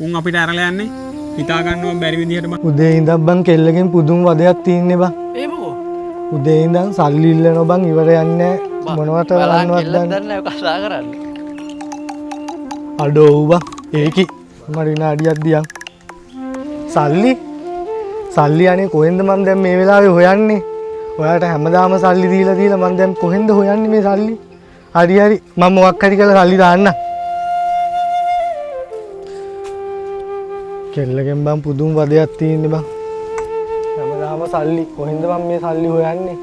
උන් අපිට අරලා යන්නේ හිතා ගන්නව බැරි විදිහට බං. උදේ ඉඳන් බං කෙල්ලගෙන් පුදුම වදයක් තියන්නේ බං. ඒ මොකෝ? උදේ ඉඳන් සල්ලි ඉල්ලනවා බං ඉවර යන්නේ මොනවට බලන්නවත් දන්නේ කතා කරන්නේ. අඩෝ බං ඒකි මට විනාඩියක් දියන්. සල්ලි අනේ කොහෙන්ද මම දැන් මේ වෙලාවේ හොයන්නේ? ඔයාලට හැමදාම සල්ලි දීලා මම දැන් කොහෙන්ද හොයන්නේ මේ සල්ලි? හරි මම මොකක් හරි කරලා සල්ලි දාන්න. කෙල්ලගෙන් බං පුදුම වදයක් තියෙන්නේ බං. හැමදාම සල්ලි කොහෙන්ද මම මේ සල්ලි හොයන්නේ?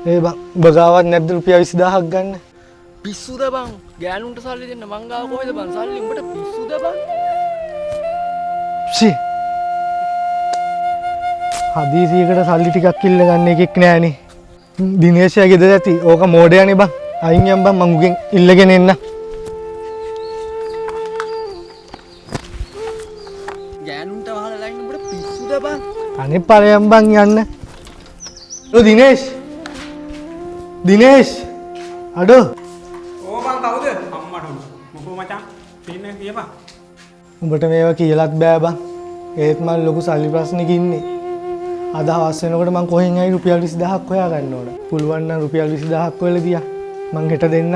ඒ බං බගාවත් නැද්ද රුපියල් 20000ක් ගන්න? පිස්සුද බං? ගෑනුන්ට සල්ලි දෙන්න මං ගාව කොහෙද බං? සල්ලි උඹට පිස්සුද බං? සි හදිසියකට සල්ලි ටිකක් ඉල්ල ගන්න එකෙක් නෑනේ. දිනේෂයා ගෙදර ඇති. ඕක මෝඩයනේ බං. අයින් යම් බං මං උගෙන් ඉල්ලගෙන එන්න. ගෑනුන්ට වහලා ලයින් උඹට පිස්සුද බං? අනේ පරයම් බං යන්න. ඔය දිනේෂ් අඩෝ ඕ බං කවුද? අම්මට මොකෝ මචං පින්න කියපන්. උඹට මේවා කියලාත් බෑ බං. ඒත් මම ලොකු සල්ලි ප්‍රශ්නෙක ඉන්නේ. අද හවස වෙනකොට මං කොහෙන් හරි රුපියල් 20000ක් හොයා ගන්න ඕන. පුළුවන් නම් රුපියල් 20000ක් හොයලා දියා. මං හෙට දෙන්න.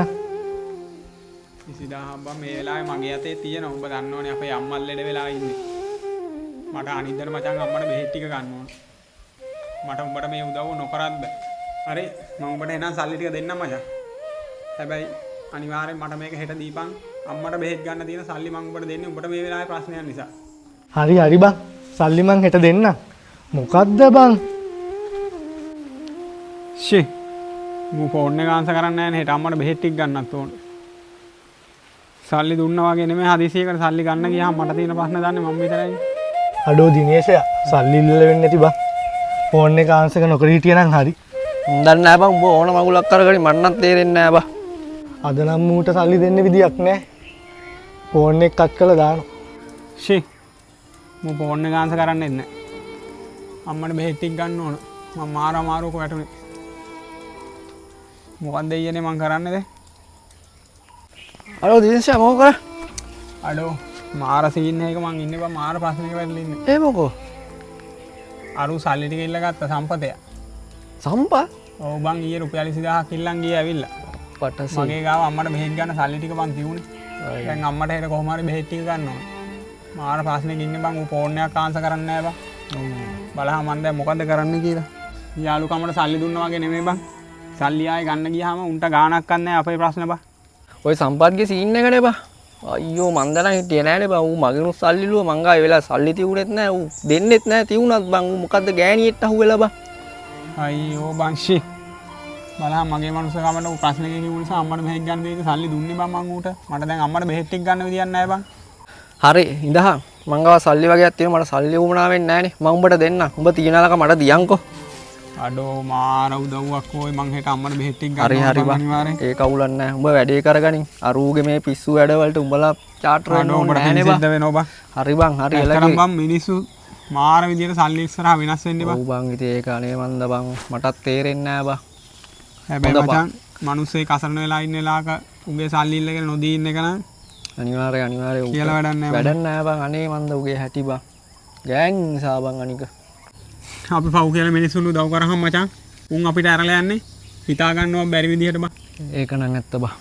20000 බං මේ වෙලාවේ මගේ අතේ තියෙනවා. උඹ දන්නවනේ අපේ අම්මල් ලෙඩ වෙලා ඉන්නේ. මට අනිද්දාට මචං අම්මට බෙහෙත් ටික ගන්න ඕන. මට උඹට මේ උදව් නොකරත් බෑ. හරි මම උඹට එනං සල්ලි ටික දෙන්නම් මචං. හැබැයි අනිවාර්යෙන් මට මේක හෙට දීපන්. අම්මට බෙහෙත් ගන්න තියෙන සල්ලි මම උඹට දෙන්නේ උඹට මේ වෙලාවේ ප්‍රශ්නයක් නිසා. හරි බං. සල්ලි මං හෙට දෙන්න. මොකද්ද බං? මම ෆෝන් එක ආන්සර් කරන්නේ නැහැ නේ. හෙට අම්මට බෙහෙත් ටික ගන්නත් ඕන. සල්ලි දුන්නා වගේ නෙමෙයි හදිසියකට සල්ලි ගන්න ගියාම මට තියෙන ප්‍රශ්න දන්නේ මම විතරයි. අඩෝ දිනේෂයා සල්ලි ඉල්ලලා වෙන්නේ නැති බං. ෆෝන් එක ආන්සර් නොකර හිටියනම් හරි. දන්නේ නැහැ බං උඹ ඕන මගුලක් කරගනි මට නම් තේරෙන්නේ නැහැ බං. අද නම් මූට සල්ලි දෙන්න විදියක් නැහැ. ෆෝන් එක කට් කරලා දානවා. මම ෆෝන් එක ආන්සර් කරන්නේ නැහැ. අම්මට බෙහෙත් ටික ගන්න ඕන. මම මාරුවක වැටුනේ. මොකක්ද ඊයනේ මං කරන්නේ දැන්? අරෝ දිනේෂා මොකෝ කර? අඩෝ මාර සීන් එකක මං ඉන්නේ බං මාර ප්‍රශ්නයක වැටලා ඉන්නේ. ඒ මොකෝ? අරු සල්ලි ටික ඉල්ලගත්ත සම්පතය. සම්පා? ඔව් බං ඊයේ රුපියල් 20000ක් ඉල්ලන් ගියේ ඇවිල්ලා. පටසි. මගේ ගාව අම්මට බෙහෙත් ගන්න සල්ලි ටික බං තියුනේ. දැන් අම්මට හෙට කොහොම හරි බෙහෙත් ටික ගන්න ඕන. මාර ප්‍රශ්නයක ඉන්නේ බං ඌ ෆෝන් එකක් ආන්සර් කරන්නේ නැහැ බං. බලහන් මන් දැන් මොකද්ද කරන්න කියලා. යාළුකමට සල්ලි දුන්නා වගේ නෙමෙයි බං. සල්ලි ආයේ ගන්න ගියාම උන්ට ගාණක් නැහැ අපේ ප්‍රශ්න බං. ඔය සම්පත්ගේ සීන් එකනේ බං. අයියෝ මන් දැන හිටියේ නෑනේ බං. ඌ මගෙනුත් සල්ලි ලුව මං ගාවේ වෙලා සල්ලි තියුනේත් නෑ. ඌ දෙන්නෙත් නෑ තියුණත් බං. ඌ මොකද්ද ගෑණියෙක්ට අහුවෙලා බං. අයියෝ බං බලහන් මගේ මනුස්සකමට ඌ ප්‍රශ්නයක කිව්ව නිසා අම්මට බෙහෙත් ගන්න දෙන්න සල්ලි දුන්නේ බං මං ඌට. මට දැන් අම්මට බෙහෙත් ටික ගන්න විදියක් නැහැ බං. හරි ඉඳහන් මං ගාව සල්ලි වගේක් තියෙනවා මට සල්ලි වුණා වෙන්නේ නෑනේ. මං උඹට දෙන්නම්. උඹ තියනලක මට දියන්කෝ. අඩෝ මාර උදව්වක් ඕයි මං හෙට අම්මට බෙහෙත් ටික ගන්න හරි බං අනිවාර්යෙන්. ඒක අවුලක් නෑ. උඹ වැඩේ කරගනින්. අරූගේ මේ පිස්සු වැඩ වලට උඹලා චාටර් වෙන්න ඕනේ නෑනේ බං. හරි බං හරි එළකි. බං මිනිස්සු මාර විදියට සල්ලි ඉස්සරහා වෙනස් වෙන්නේ බං. ඔව් බං ඉතින් ඒක අනේ මන්ද බං මටත් තේරෙන්නේ නෑ බං. හැබැයි මචං මිනිස්සෙක් අසරණ වෙලා ඉන්න වෙලාවක උගේ සල්ලි ඉල්ලගෙන නොදී ඉන්න එක නම් අනිවාර්යෙන් කියලා වැඩක් නෑ. වැඩක් නෑ බං. අනේ මන්ද උගේ හැටි බං. ගෑන් නිසා බං අනික. අපි පව් කියලා මිනිස්සුන්ට උදව් කරාම මචං උන් අපිට අරලා යන්නේ හිතා ගන්නව බැරි විදියට බං. ඒක නම් ඇත්ත බං.